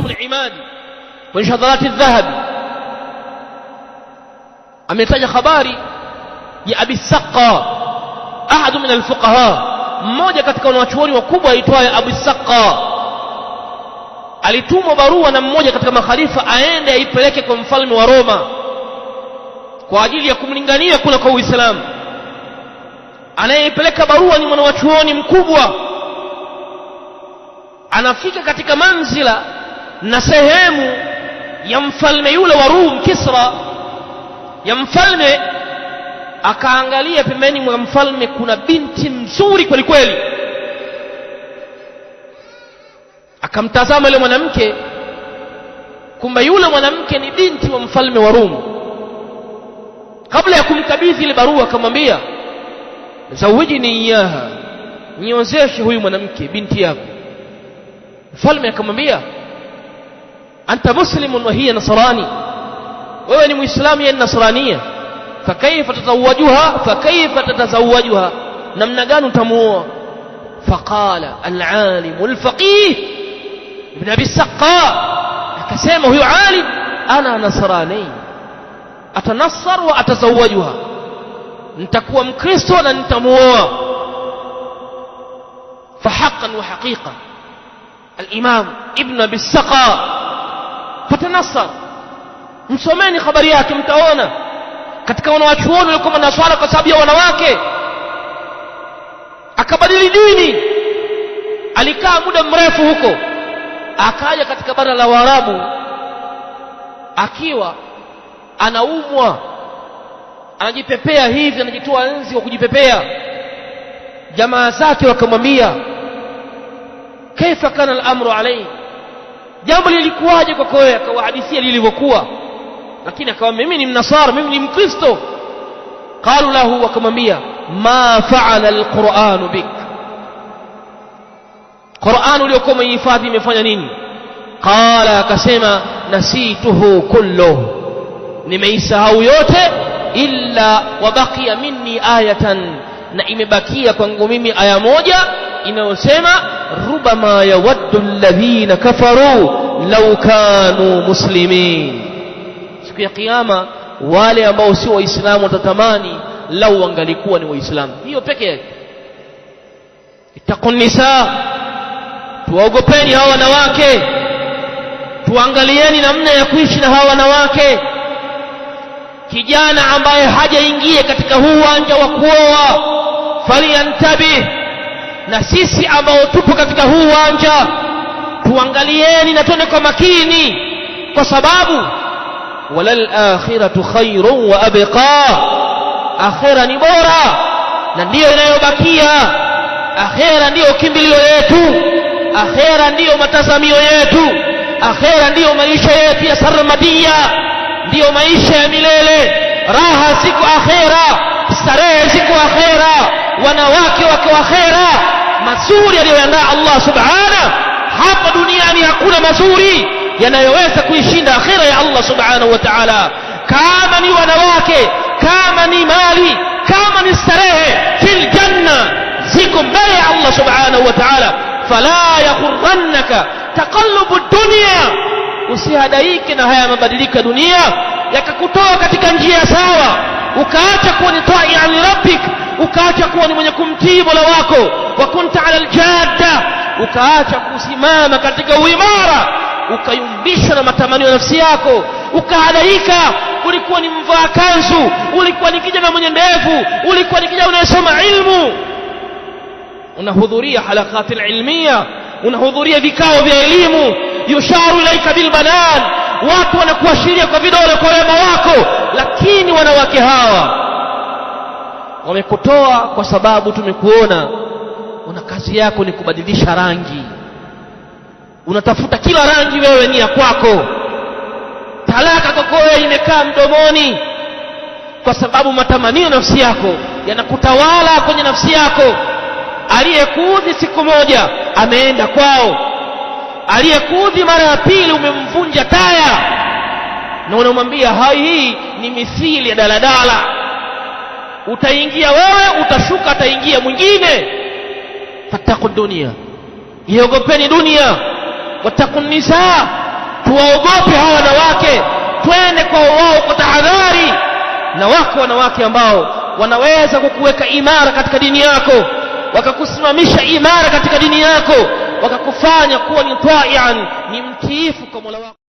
Fathu al-Imadi wa Shadharati al-Dhahab ametaja habari ya Abi Saqqa, ahadu min al-fuqaha, mmoja katika wanachuoni wakubwa aitwaye Abu Saqqa. Alitumwa barua na mmoja katika makhalifa aende aipeleke kwa mfalme wa Roma kwa ajili ya kumlingania kula kwa Uislamu. Anayepeleka barua ni mwanachuoni mkubwa. Anafika katika manzila na sehemu ya mfalme yule wa Rum, Kisra, ya mfalme. Akaangalia pembeni mwa mfalme kuna binti mzuri kweli kweli. Akamtazama yule mwanamke, kumbe yule mwanamke ni binti wa mfalme wa Rum. Kabla ya kumkabidhi ile barua akamwambia, zawijini iyaha, niozeshe huyu mwanamke binti yako. Mfalme akamwambia, anta muslimun wa hiya nasrani, wewe ni muislamu yeye nasrania, fakaifa tatazawajuha, namna gani utamuoa? Faqala al-alim al-faqih ibn Abi Saqqa, akasema huyo alim, ana nasrani atanassar wa atazawajuha, nitakuwa mkristo na nitamuoa. Fahaqqan wa haqiqa al-imam ibn Abi Saqqa fatanassar. Msomeni habari yake mtaona katika wanawachuoni walikuwa manaswara kwa sababu ya wanawake. Akabadili dini, alikaa muda mrefu huko, akaja katika bara la Waarabu akiwa anaumwa, anajipepea hivi, anajitoa nzi wa kujipepea. Jamaa zake wakamwambia, kaifa kana al-amru alayhi, jambo lilikuwaje kwako wewe? Akawahadithia lilivyokuwa, lakini akamwambia mimi ni mnasara, mimi ni mkristo. Qalu lahu, wakamwambia, ma fa'ala al-Qur'an bik, Qur'an uliokuwa umehifadhi imefanya nini? Qala, akasema, nasituhu kulluhu, nimeisahau yote, illa wabaqiya minni ayatan, na imebakia kwangu mimi aya moja inayosema, rubama yawaddu alladhina kafaru law kanu muslimin. Siku ya kiyama wale ambao si waislamu watatamani lau wangalikuwa ni waislamu. Hiyo peke yake. Ittaqun nisa, tuwaogopeni hawa wanawake, tuangalieni namna ya kuishi na hawa wanawake. Kijana ambaye hajaingia katika huu uwanja wa kuoa, faliyantabih. Na sisi ambao tupo katika huu uwanja, tuangalieni na tuone kwa makini, kwa sababu walal akhiratu khairun wa abqa, akhira ni bora na ndiyo inayobakia. Akhira ndiyo kimbilio yetu, akhira ndiyo matazamio yetu, akhira ndiyo maisha yetu ya sarmadia, ndiyo maisha ya milele. Raha siku akhira, starehe siku akhira, wanawake wako akhira, mazuri aliyoandaa Allah subhanahu. Hapa duniani hakuna mazuri yanayoweza kuishinda akhira ya Allah subhanahu wa ta'ala. Kama ni wanawake, kama ni mali, kama ni starehe, fil janna ziko mbele ya Allah subhanahu wa ta'ala. Fala yaghurrannaka taqallubu dunya, usihadaike na haya mabadiliko ya dunia yakakutoa katika njia sawa, ukaacha kuwa ni ta'i'an li rabbik, ukaacha kuwa ni mwenye kumtii Mola wako. Wa kunta 'ala al-jadda, ukaacha kusimama katika uimara, ukayumbishwa na matamanio ya nafsi yako, ukahadaika. Ulikuwa ni mvaa kanzu, ulikuwa ni kijana mwenye ndevu, ulikuwa ni kijana unayesoma ilmu, unahudhuria halakati ilmiya, unahudhuria vikao vya elimu, yusharu ilaika bil banan, watu wanakuashiria kwa vidole kwa wema wako. Lakini wanawake hawa wamekutoa kwa sababu tumekuona una kazi yako ni kubadilisha rangi, unatafuta kila rangi wewe ni ya kwako. Talaka kwako wewe imekaa mdomoni, kwa sababu matamanio nafsi yako yanakutawala kwenye nafsi yako. Aliyekuudhi siku moja ameenda kwao, aliyekuudhi mara ya pili umemvunja taya, na unamwambia hai, hii ni mithili ya daladala, utaingia wewe, utashuka, ataingia mwingine. Fattaqu dunya, iogopeni dunia. Wattaqun nisa, tuwaogope hawa wanawake, twende kwa wao kwa tahadhari. Na wako wanawake ambao wanaweza kukuweka imara katika dini yako, wakakusimamisha imara katika dini yako, wakakufanya kuwa ni taian, ni mtiifu kwa Mola wako.